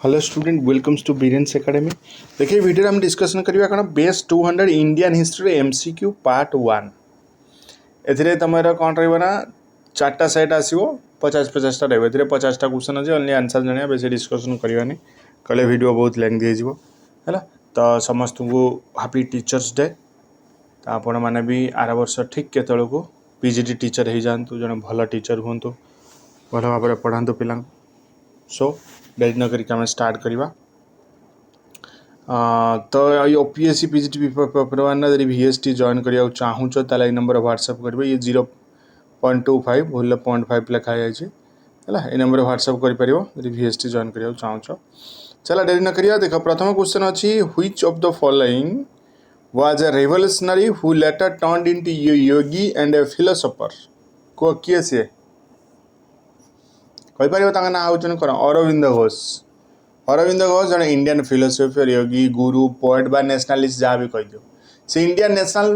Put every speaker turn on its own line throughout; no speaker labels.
Hello student welcomes to Biren's academy. देखिए video हम discussion करिया कौन best 200 Indian history MCQ part 1। एथिरे तमरा कौन रहइबो ना चारटा सेट आसीबो 50 टा रहइबो। एथिरे 50 टा क्वेश्चन अछि ओनली आंसर जणिया बेसी डिस्कशन करिवानी कले वीडियो बहुत लेंथी हे जिवो हैला। तो समस्त को हैप्पी टीचर्स डे। तो आपण माने भी आर वर्ष ठीक केतळ को पीजीटी टीचर हे जानतु जने भल टीचर हुंतु भल भाबरे पढांतु पिलां। सो डेरी न करिक आमे स्टार्ट करिवा। तो ओपीएससी पीजीटी पेपर वन यदि वीएसटी जॉइन करिया चाहूछ ताले नंबर व्हाट्सएप करबे। ये 0.25 भूल 0.5 लिखा जाय है नंबर व्हाट्सएप कर परियो यदि वीएसटी जॉइन करिया चाहूछ। चला डेरी न करिया। देखो प्रथम क्वेश्चन अछि which of the following was a revolutionary who letter turned into Yogi and a philosopher. को किए से कहि परियो तांगा ना आउचन कर अरविंद घोष। अरविंद घोष जन इंडियन फिलोसोफर योगी गुरु पोएट बा नेशनलिस्ट जहाँ भी कह दियो। से Indian national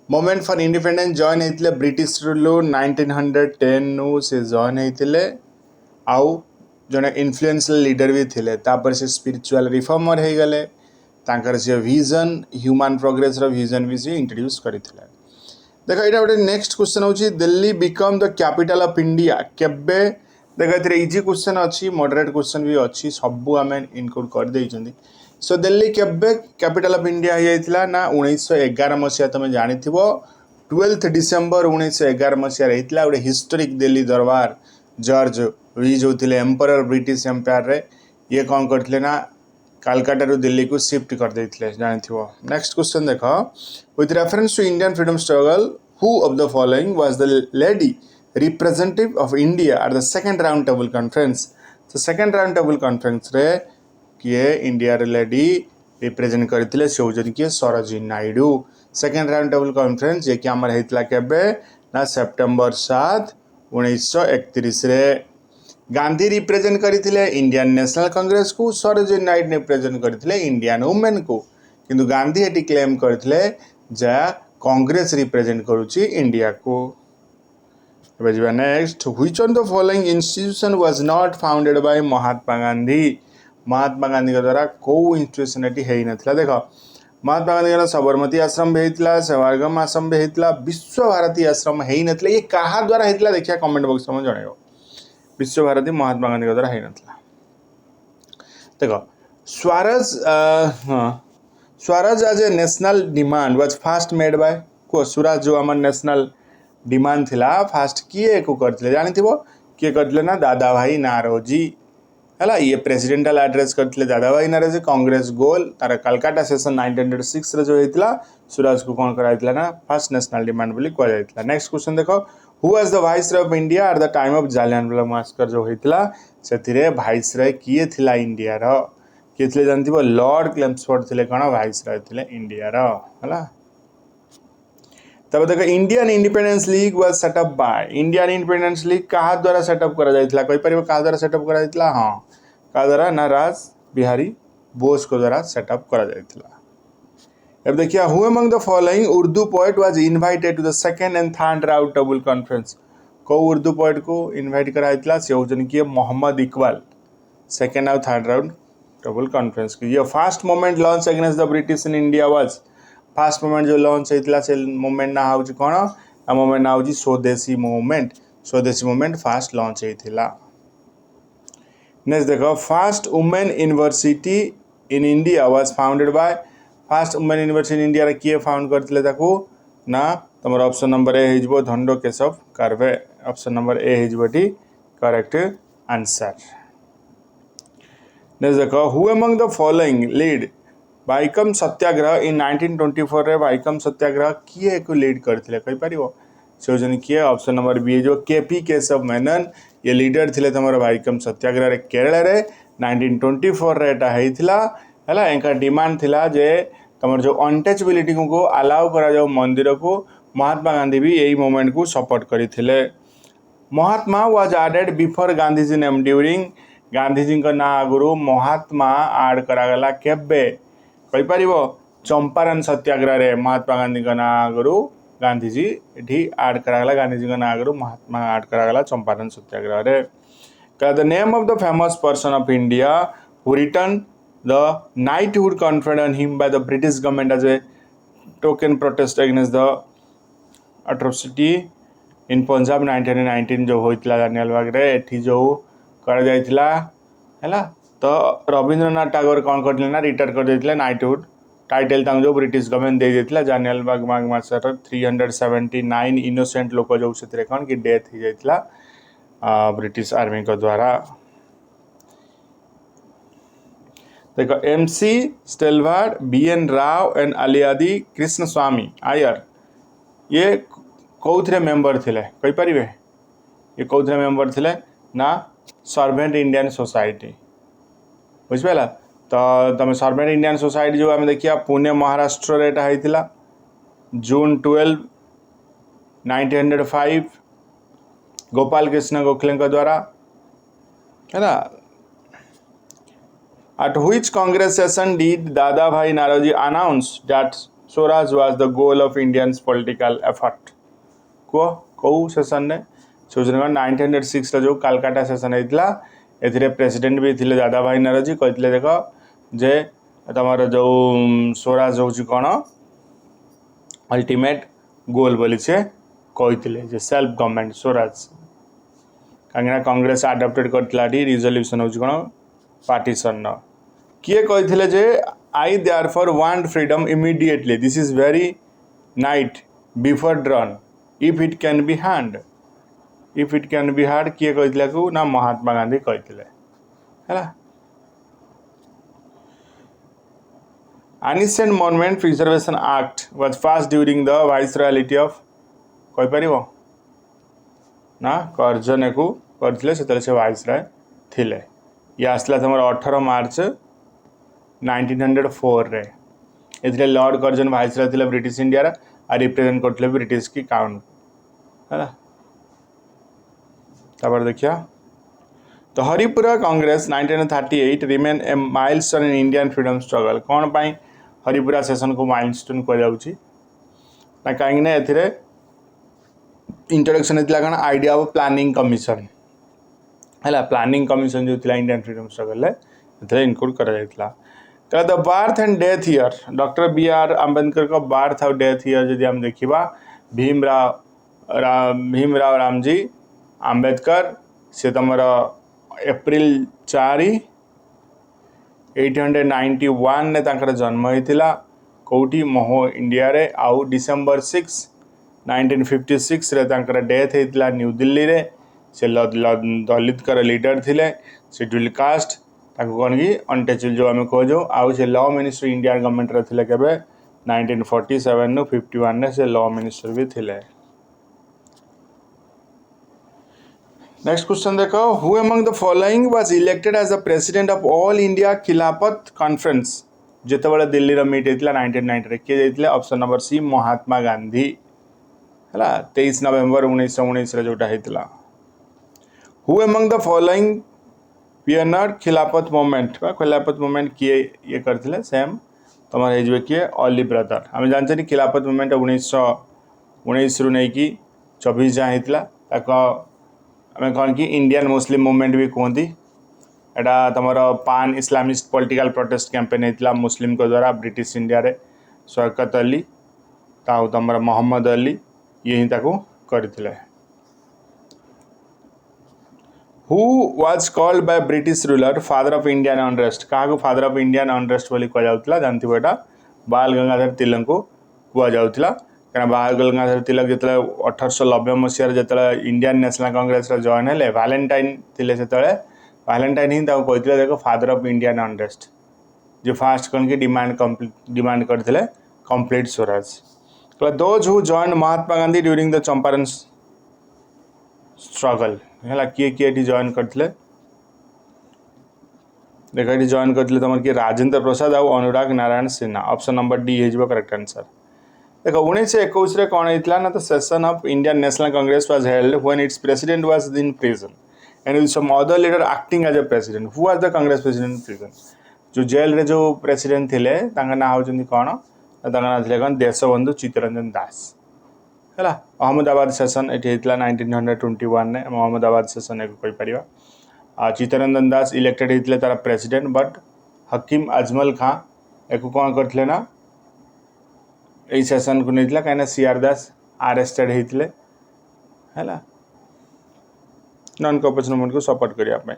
movement for independence join होते ब्रिटिश रूल 1910 नु से जॉइन होते आउ जन इन्फ्लुएंशियल लीडर भी थिले। तापर से स्पिरिचुअल रिफॉर्मर हो गले। तांकर से विजन ह्यूमन प्रोग्रेस रो विजन भी से इंट्रोड्यूस करथिले। देखो एटा गोटे नेक्स्ट क्वेश्चन होची Delhi become the capital of India केबे। देखो एथरे इजी क्वेश्चन अच्छी मॉडरेट क्वेश्चन भी अच्छी सबू आम इनक्लूड कर देइछंदी। सो दिल्ली केबे कैपिटल ऑफ इंडिया हो जाइतिला ना 1911 मसिया तुम जानिथिबो 12 डिसेंबर 1911 मसिया रहितला। गोटे हिस्टोरिक दिल्ली दरबार जॉर्ज वीज होतिले एम्परर ब्रिटिश एम्पायर रे ये कौन करथिले ना कलकत्ता रू दिल्ली को शिफ्ट कर देइथिले जानिथिबो। नेक्स्ट क्वेश्चन देखो with reference to Indian freedom struggle who of the following was the lady representative of India at the second round table conference। तो second round table conference रे किए इंडिया रे लेडी रिप्रेजेंट करथिले से होजन किए Sarojini Naidu. Second round table conference जे कि हमर हेतला केबे ना सितंबर 7 1931 रे। गांधी रिप्रेजेंट करथिले इंडियन नेशनल कांग्रेस को। सरोजिनी नायडू रिप्रेजेंट करथिले इंडियन वुमेन को। किंतु गांधी एटी क्लेम करथिले जे कांग्रेस रिप्रेजेंट करूची इंडिया को। Next which of the following institution was not founded by Mahatma Gandhi. Mahatma Gandhi के द्वारा को इंस्टीट्यूशन एटी हेई नथिला। देखो महात्मा गांधी का साबरमती आश्रम भी हेतला सेवाग्राम आश्रम भी हेतला विश्व भारती आश्रम हेई नथिला। ये कहा द्वारा हेतला देखिया कमेंट बॉक्स में जणाइयो। विश्व भारती महात्मा गांधी के द्वारा हेई नथिला। देखो Swaraj Swaraj as a national demand was first made by को। स्वराज जो हमर नेशनल डिमांड थिला फास्ट किए को करथिले जानिथिबो किए करथिले ना दादा भाई नारोजी हला। ये प्रेसिडेंटल एड्रेस करथिले दादा भाई नारोजी। कांग्रेस गोल तार कलकत्ता सेशन 1906 रे जो हेतला स्वराज को कोन कराइतला ना फर्स्ट नेशनल डिमांड बोली कहल जाइतला। नेक्स्ट क्वेश्चन देखो who was the viceroy of India at the time of Jallianwala Bhaskar जो हेतला सेथिरे वाइसरॉय किए थिला इंडिया रो किए थिले जानिथिबो लॉर्ड क्लेम्सफोर्ड थिले कोन वाइसरॉय थिले इंडिया रो हला। तब देखो Indian independence league was set up by. Indian independence league कहा द्वारा सेटअप करा जाइतला कहि परिबो कहा द्वारा सेटअप करा जाइतला। हां कहा द्वारा ना राज बिहारी बोस को द्वारा सेटअप करा जाइतला। अब देखिए who among the following Urdu poet was invited to the second and third round table conference. को उर्दू पोएट को इनवाइट करा जाइतला से होजन कि मोहम्मद इकबाल सेकंड और थर्ड राउंड टेबल कॉन्फ्रेंस की। ये first movement launch against the British in India was fast movement जो launch होता से मूवमेंट ना हूँ कौन आ मूवमेंट ना हूँ Swadeshi movement. Swadeshi movement first launch होता। नेक्स्ट देखो first women university in India was founded by. First women university in India रे किए फाउंड करथिले ताकू ना तुम ऑप्शन नंबर ए हिजबो Dhondo Keshav Karve. Option number A हिजबोटी करेक्ट आंसर। नेक्स्ट देखो who among the following lead Vaikom Satyagraha in 1924 रे वाइकम सत्याग्रह किए को लीड करथिले कहि परिबो से जन किए। ऑप्शन नंबर बी जो केपी केशव मेनन ये लीडर थिले तमर वाइकम सत्याग्रह रे केरल रे 1924 रे एटा हेइथिला हला। एका डिमांड थिला जे तमर जो अनटचबिलिटी को अलाउ करा जाओ मंदिर को। महात्मा गांधी भी यही मूवमेंट को सपोर्ट करथिले। Mahatma was added before Gandhi ji name during. Gandhi ji का ना आगुरु महात्मा ऐड करा गला केबे कहि परिबो चंपारण सत्याग्रह रे महात्मा गांधी का ना आगुरु गांधी जी एठी ऐड करा गला। गांधी जी का ना आगुरु महात्मा ऐड करा गला चंपारण सत्याग्रह रे। The name of the famous person of India who returned the knighthood conferred on him by the British government as a token protest against the atrocity in Punjab 1919 जो होइतला जानियाल बाग रे एठी जो करा जाइतला हैला तो रविंद्रनाथ टागोर कौन करथिले ना रिटायर कर देथिले नाइटहुड टाइटल तांग जो ब्रिटिश गवर्नमेंट दे देथिला जानियाल बाग माग मासर 379 इनोसेंट लोक जो सेतरे कौन कि डेथ ही जाइतला ब्रिटिश आर्मी को द्वारा देखो M C Setalvad B N Rau and Alladi Krishnaswami Iyer ये कौथरे मेंबर थिले कहि परिबे ये कौथरे मेंबर थिले ना सर्वेंट इंडियन सोसाइटी बुझिपाला तो तुम सर्वेंट इंडियन सोसाइटी जो आम देखिया पुणे महाराष्ट्र रे एटा हैतिला जून 12 1905 गोपाल कृष्ण गोखले द्वारा है ना At which Congress session did Dada Bhai Naroji announce that Swaraj was the goal of Indians political effort? को सेशन ने सोचने 1906 जो कालकाटा सेशन होता ए प्रेसिडेंट भी थे दादा भाई नारोजी कहते देख जे तुम जो स्वराज हूँ कौन अल्टीमेट गोल बोली से कहते सेल्फ गवर्नमेंट स्वराज कहीं कांग्रेस आडप्टेड करता रिजोल्यूशन हूँ कौन पार्टीशन किए कहते जे I therefore want freedom immediately this is very night before dawn if it can be had किए कहते को ना महात्मा गांधी कहते है ancient monument preservation act was passed during the viceroyalty of कहि परिबो ना कर्जने को करथिले सेतले से वाइसरॉय थिले ये आसला तुम 18 मार्च 1904 रे एथिले लॉर्ड कर्जन वाइसरॉय थिले ब्रिटिश इंडिया रा आ रिप्रेजेंट करथिले ब्रिटिश की काउंट है तापर देखिया तो Haripura Congress 1938 remain a milestone in Indian freedom struggle कौन पाई हरिपुरा सेशन को माइलस्टोन कह जाउची ना कहीं ना एथिरे इंट्रोडक्शन होता कौन आइडिया ऑफ प्लानिंग कमिशन है प्लानिंग कमिशन जो थी इंडियन फ्रीडम स्ट्रगल है इनक्लूड कर the birth and death year doctor B are Ambedkar का बार्थ और डेथ ईयर जब हम देखा भीमराव रामजी आंबेडकर से तुम एप्रिल 4 1891 ने तांकर जन्म होता कौटी महो इंडिया रे आउ डिसेंबर 6 1956 रे तांकर डेथ होता न्यू दिल्ली रे से दलित कर लीडर थिले शेड्यूल कास्ट ताको कौन कि अनटचेबल जो आम कह आउ से लॉ मिनिस्टर इंडियन गवर्नमेंट रे थिले केबे 1947 नु 51 ने से लॉ मिनिस्टर भी थिले नेक्स्ट क्वेश्चन देखो who among the following was elected as the president of all India Khilafat conference जेतेबेले दिल्ली रो मीट हेतला 1990 रे के जेतले option number C Mahatma Gandhi हला 23 नवंबर 1919 रे जोटा हेतला who among the following pioneer Khilafat movement खिलाफत मूवमेंट किए ये करथिले सेम तमर हेजबे किए ऑली ब्रदर हम जानते खिलाफत मूवमेंट 1919 रु नै कि 24 जा हेतला ताको हमें कौन कि इंडियन मुस्लिम मूवमेंट भी कहती एटा तुम पान इस्लामिस्ट पॉलिटिकल प्रोटेस्ट कैंपेन होता मुस्लिम को द्वारा ब्रिटिश इंडिया रे शौकत अली तुम मोहम्मद अली ये ही ताको करथिले who was called by British ruler father of Indian unrest क्या फादर ऑफ इंडियन अनरेस्ट बोली कह जाउतला जानथि बेटा बाल गंगाधर तिलक को कह जाउतला क्या बाल गंगाधर तिलक जो 1890 मसीह जो इंडियन नेशनल कांग्रेस जॉइन है वैलेंटाइन थे से वैलेंटाइन ही कहते देखो फादर ऑफ इंडियन अनरेस्ट जो फास्ट कौन की डिमांड करते complete Swaraj those who join Mahatma Gandhi during the Champaran struggle है किए जॉइन करते देख ये जॉइन करते तुम किए राजेंद्र प्रसाद और Anurag Narayan Sinha option number D हो करेक्ट आंसर देख 1921 कौन होता ना तो session of Indian National Congress was held when its president was in prison and with some other leader acting as a president who was the Congress president in prison जो jail रे जो president थिले तांका ना होचंदी कौन तांका ना थिले कौन देशबंधु चित्तरंजन दास है अहमदाबाद सेशन ये 1921 ने अहमदाबाद सेशन एक कही पार चित्तरंजन दास इलेक्टेड होते तार प्रेसिडेंट बट हकीम अजमल खां एक कौन करते ना यही सेशन को नहीं कहीं सीआर दास आरेस्टेड होते है नॉन कॉपरेशन मूवमेंट को सपोर्ट करने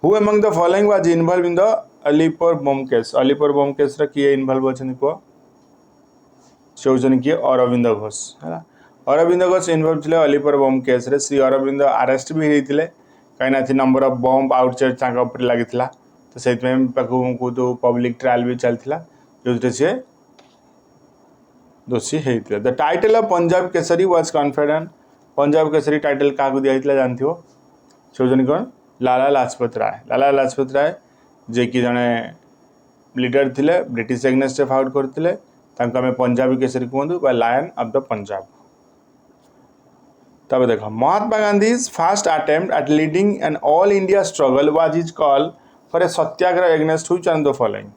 who among the following was involve in the Alipur bomb case रे किए इन्वॉल्व अच्छा कह से होती किए अरविंद घोष है अरविंद घोष इन्वॉल्व थे अलीपुर बम केस रे श्री अरविंद अरेस्ट भी होते कहीं नंबर ऑफ बम आउटसाइड लगी तो से तो पब्लिक ट्रायल भी चलता जो सी दोषी होते the title of Punjab Kesari was confident Punjab Kesari title क्या दिखाई जानते से होती कौन लाला लाजपत राय जे कि जड़े लीडर थे ब्रिटिश एग्नेस्ट फाउट करते आम पंजाबी केसरी कहतु लायन ऑफ द पंजाब तब देख Mahatma Gandhi first attempt at leading an all India struggle was his call for a satyagraha against which one the following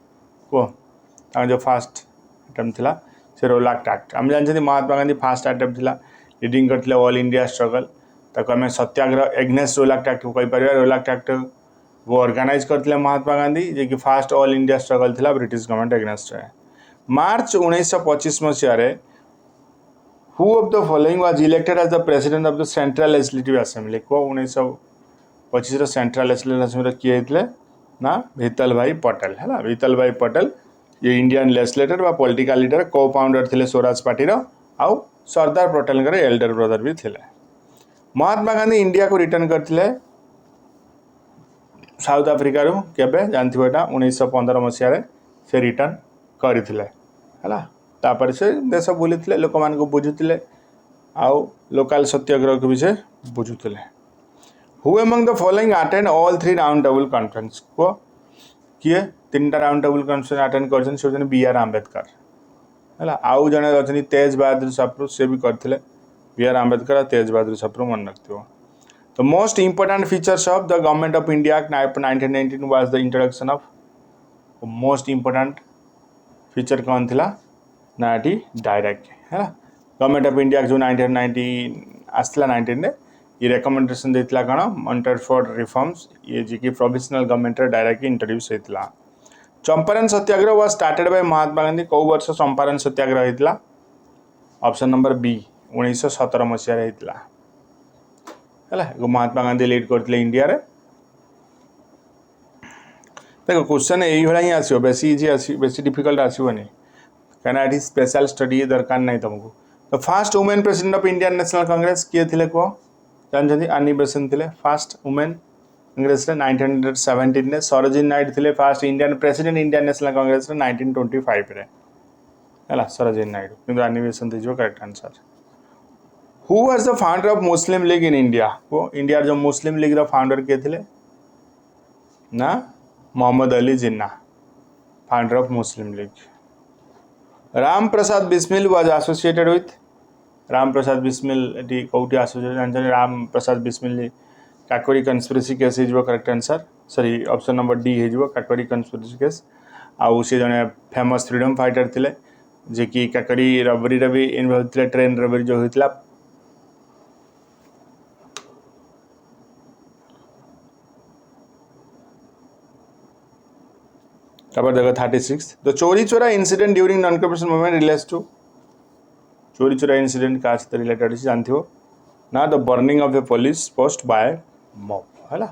कह जो फास्ट अटेम्प्ट था से रोलाक्ट एक्ट आम जानते महात्मा गांधी फास्ट अटेम्प्ट था लीडिंग करते ऑल इंडिया स्ट्रगल ताको आम सत्याग्रह एग्नेस्ट रोलाक्ट एक्ट को कहीपर रोलाक्ट एक्ट वो ऑर्गेनाइज करते महात्मा गांधी जे कि फास्ट ऑल इंडिया स्ट्रगल था ब्रिटिश गवर्नमेंट एग्नेस्ट मार्च 1925 मसीह who of the following was elected as the president of the central legislative assembly को 1925 सेंट्रल लेजिस्लेटिव असेंबली किए थे ना भितल भाई पटेल है भितल भाई पटेल ये इंडियन लेजिस्लेटर व पॉलिटिकल लीडर को फाउंडर थे स्वराज पार्टी आउ सरदार पटेल एल्डर ब्रदर भी थे महात्मा गांधी इंडिया को रिटर्न करते साउथ आफ्रिका केबे जानथिबो एटा 1915 मसीह से रिटर्न करथिले हला तापर से देश बुली लोक मान बुझुले आउ लोकल सत्याग्रह को भी से बुझुले who among the following attend all 3 round table conference को किए 3टा राउंड टेबल कॉन्फ्रेंस अटेंड करछन से बी.आर. आंबेडकर है आउ जड़े अच्छे तेज बहादुर सप्रू से भी करते बी.आर. आंबेडकर तेज बहादुर सप्रू मन रखियो तो most important features of the government of India act 1919 was the introduction of most important feature कौन थिला ना ये डायरेक्ट है गवर्नमेंट ऑफ इंडिया जो 1990 आसला 19 ये रेकमेंडेशन देता कौन मॉनिटर फॉर रिफॉर्म्स ये जी की प्रोविजनल गवर्नमेंट डायरेक्ट इंट्रोड्यूस होता चंपारण सत्याग्रह was started by Mahatma Gandhi कौ वर्ष चंपारण सत्याग्रह होता ऑप्शन नंबर बी 1917 मसीह होता है महात्मा गांधी लीड करते इंडिया रे देखो क्वेश्चन यही भाई ही आसो बेसी इजी आसी बेसी डिफिकल्ट आसोनी कहीं स्पेशल स्टडी दरकार नहीं तुमको तो fast women president of Indian National Congress किए थे कह जानते आनी बेसेंट थे फास्ट वुमेन कांग्रेस 1917 में सरोजिनी नायडू थे first Indian president Indian National Congress 1925 रे है सरोजिनी नायडू किंतु आनी बेसेंट जो correct answer who was the founder of Muslim League in India वो इंडिया जो मुस्लिम लीग फाउंडर किए थे ना Mohammad Ali Jinnah founder of Muslim League Ram Prasad Bismil was associated with Ram Prasad Bismil कौटी associated Ram Prasad Bismil Kakori conspiracy case हो correct answer sorry option number D हो Kakori conspiracy case आउ सी जड़े फेमस फ्रीडम फाइटर थे जे कि काकोरी रबरी भी इनवॉल्व थे ट्रेन रबरी जो होता देखो 36 the Chauri Chaura incident during non cooperation movement relates to Chauri Chaura incident क्या रिलेटेड जानते हो ना the burning of a police post by mob है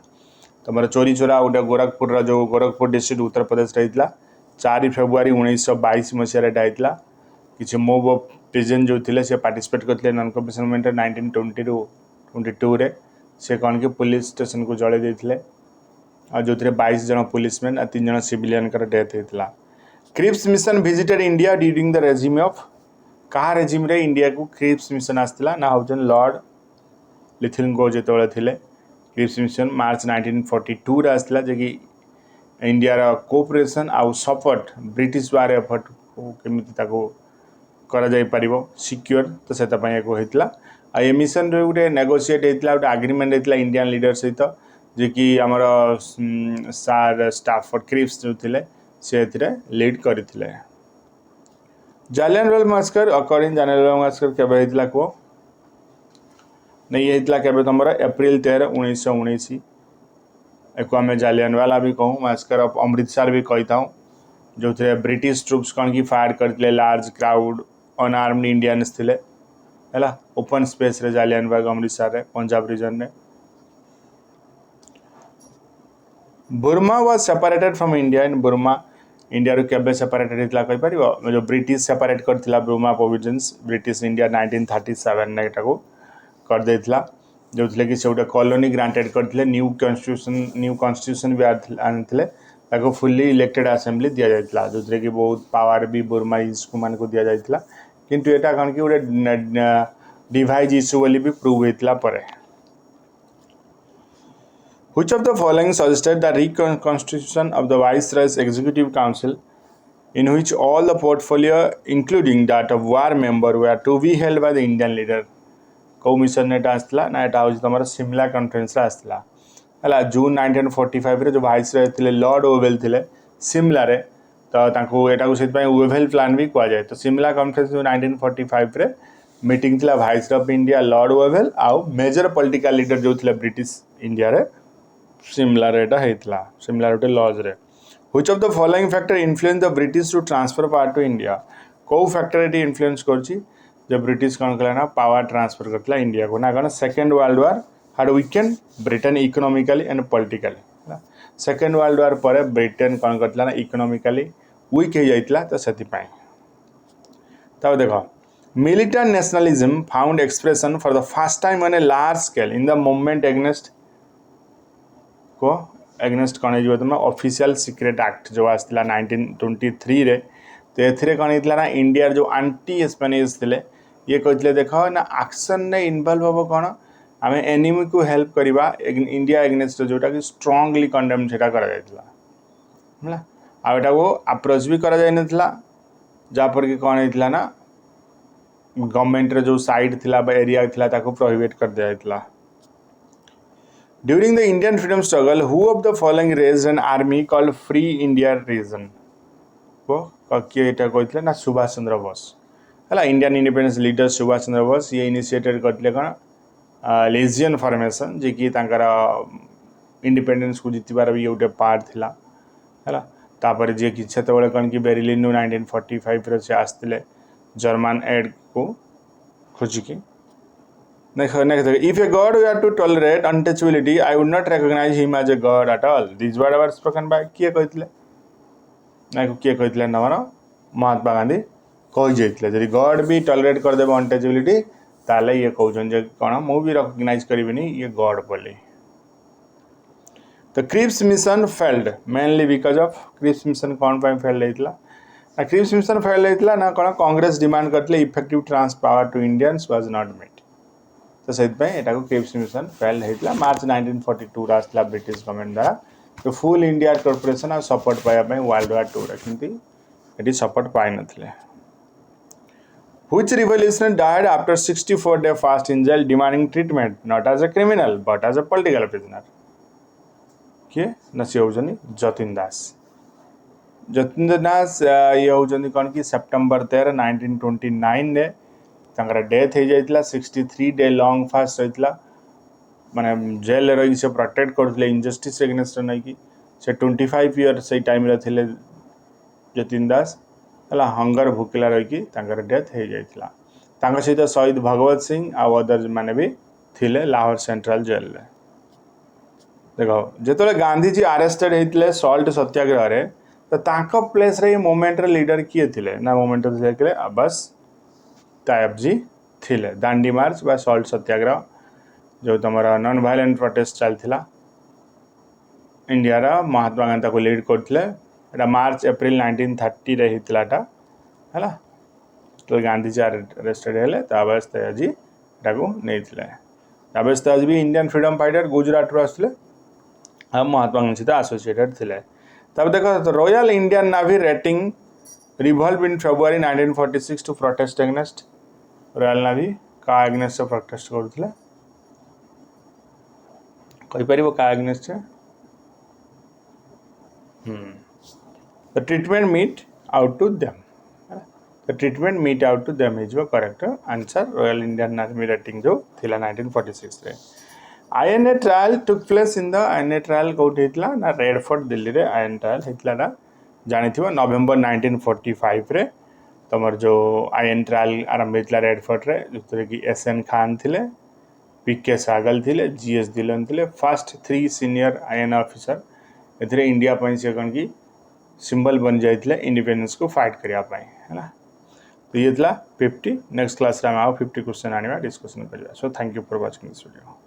तुम चोरी चोरा गोटे गोरखपुर जो गोरखपुर डिस्ट्रिक्ट उत्तर प्रदेश होता 4 फेब्रुआरी 1922 मसीह होता किसी मोब ऑफ प्रेजेंट जो थे से पार्टिसिपेट करते नॉन कॉपरेशन मूवमेंट 1920 ରୁ 22 से कौन कि पुलिस स्टेशन को जड़े देते जो 22 जन पुलिसमैन और 3 जन सिविलियन डेथ होता Cripps mission visited India during the regime of क्या रेजिम रे इंडिया को क्रिप्स मिशन आसला ना हूँ लॉर्ड लिथिलगो जो थे क्रिप्स मिशन मार्च 1942 आसला जे कि इंडिया कोऑपरेशन आउ सपोर्ट ब्रिटिश वार एफर्ट को केमिति करा जाई परिबो सिक्योर तो से होता ये मिशन रे गोटे नेगोशिएट होता गोटे एग्रीमेंट होता इंडियन लीडर सहित जे कि आमर सार स्टाफोर्ड क्रिप्स जो थे से लीड करते जालियनवाला मैसकर अकॉर्डिंग जालियनवाला मैसकर केबे होता कह नहीं होता केबे तुम एप्रिल 13 1919 एको आम जालियानवाला भी कहूँ, मैस्कर ऑफ अमृतसर भी कही था, जो थे ब्रिटिश ट्रुप्स कौन की फायर करते लार्ज क्राउड अनआर्म्ड इंडियंस थे है ओपन स्पेस रे जालियानबाग अमृतसर रे पंजाब रीजन रे। Burma was separated from India in Burma India रू केबे सेपरेटेड हितला कहि परिबो जो ब्रिटिश सेपरेट करथिला बुर्मा प्रोविजन्स ब्रिटिश इंडिया 1937 ने एटाको कर देथिला जो थे कि से गोटे कॉलोनी ग्रांटेड करथिले न्यू कॉन्स्टिट्यूशन भी आनथिले ताको फुल्ली इलेक्टेड असेंबली दिया जाइथिला जो थे कि बहुत पावर भी बुर्माइज को मान को दिया जाइथिला किंतु एटा कौन कि गोटे डिवाइज इश्यू बोली भी प्रूव होइथिला परे। Which of the following suggested the reconstitution of the Viceroy's Executive Council, in which all the portfolio, including that of war member, were to be held by the Indian leader? कौ mission ने आसला ना एटा हूँ तुम सिमला conference आसला है जून 1945 जो viceroy थे लॉर्ड ओवेल थे सिमला रे तो यहाँ से ओवेल प्लान भी कहुए तो सिमला कन्फरेन्स 1945 रे मीटिंग थी viceroy of India Lord oval आउ मेजर पॉलिटिकल लीडर जो थे ब्रिटिश इंडिया रे सिमला रे सिमला गोटे लॉज रे। Which of the following factor influence the British to transfer power to India कौ फैक्टर ये इन्फ्लुएंस करछि जब ब्रिटिश कौन कला ना पावर ट्रांसफर करता इंडिया को ना कौन सेकेंड वर्ल्ड वार हाड weekend Britain economically and politically second world war पर ब्रिटेन कौन करता ना इकोनॉमिकली वीक हो जाइतला तो सेतिपाई तब देखो militant nationalism found expression for the first time on a large scale in the movement against कौन हो तुम ऑफिशियल सीक्रेट एक्ट जो आसला 1923 रे तो ये कौन होता ना इंडिया जो आंटी स्पेनिश थे ये कहते देख ना एक्शन ने इनवल्व हम कौन आम एनिमी को हेल्प करवा इंडिया एग्नेस्ट जोटा कि स्ट्रांगली कंडेम से है आटा को अप्रोच भी करा जहाँपर कि कौन होता ना गवर्नमेंट जो साइड थी एरिया थी प्रोहिबिट कर दिया। During the Indian freedom struggle who of the following raised an army called free India region को किए यहाँ कहते ना सुभाष चंद्र बोस है Indian independence leader Subhash Chandra Bose ये इनिशिएटेड करते कौन लेजियन फॉर्मेशन जी कि इंडिपेंडेंस को जीतबार भी गोटे पार्ट थिला है तापर जी कि से कौन कि बेरिलिन 1945 रे से आसते जर्मन एड को खोजिकी if a god were to tolerate untouchability I would not recognize him as a god at all these were words spoken by किए कहते ना किए कहते नमर महात्मा गांधी कही जाइए जब गॉड भी टॉलरेट करदे अनटचेबिलिटी ताले ये कहते कौन मु भी रिकग्नाइज करी ये गॉड बोली। तो Cripps mission failed mainly because of Cripps mission कौन फेल्ड होता ना क्रिप्स मिशन फेल्ड होता ना कौन कांग्रेस डिमांड करते effective trans power to Indians was not met तो से को क्रिप्स मिशन फेल्ड होता मार्च 1942 आसला ब्रिटिश गवर्नमेंट द्वारा तो फुल इंडिया कॉर्पोरेशन आ सपोर्ट पाइबा वर्ल्ड वार टू कि सपोर्ट पाई नथिले। Which revolutionary died after 64-day fast in jail demanding treatment not as a criminal but as a political prisoner किए ना सी होनी जतिन दास ये होती कौन कि सेप्टेम्बर 13 1929 रे डेथ हो जाता 63 डे लॉन्ग फास्ट रही माने जेल रही से प्रोटेक्ट करते इनजस्टिस एगेन्स्ट नहीं कि से 25 ईयर से टाइम रे थिले जतिन दास है हंगर भूकिला रही डेथ हो जाता सहित शहीद भगवत सिंह आउ अदर माने भी थिले लाहौर सेंट्रल जेल रे। देखो जो गांधीजी आरेस्टेड होते सल्ट सत्याग्रह रे तो प्लेस रे मूवमेंट लीडर किए थे ना मूवमेंट थे अब्बास तायब जी थिले दांडी मार्च बा सल्ट सत्याग्रह जो तुम नॉन वायलेंट प्रोटेस्ट चलता इंडिया रा महात्मा गांधी को लीड करते मार्च एप्रिल 1930 रे होता है तो गांधीजी अरेस्टेड हेले तो अब्बास तायब जी को नहीं अब्बास तायब भी इंडियन फ्रीडम फाइटर गुजरात रू आसते महात्मा गांधी सहित एसोसिएटेड थे। तब देखो Royal Indian Navy rating revolt in February 1946 to protest against Royal Navy का एग्नेस्ट से प्रोटेस्ट करते कहीपर क्या against the treatment meted out to them the treatment meted out to them is correct answer Royal Indian Navy rating जो थिला 1946 रे। INA trial took place in the INA trial कौट होता ना रेडफोर्ट दिल्ली रे आईएनए ट्रायल होता जानी नवेम्बर 1945 रे तुम जो आईएन ट्रायल आरंभ होता रेडफोर्ट रे जो कि एसएन खान थे पीके सागल थे जीएस धिलन थे first 3 senior IN officer a India से कौन की सिंबल बन जाते इंडिपेंडेंस को फाइट करने है ना। तो ये था 50 नेक्स्ट क्लास में आओ 50 क्वेश्चन आने डिस्कशन करिया। So thank you for watching this video.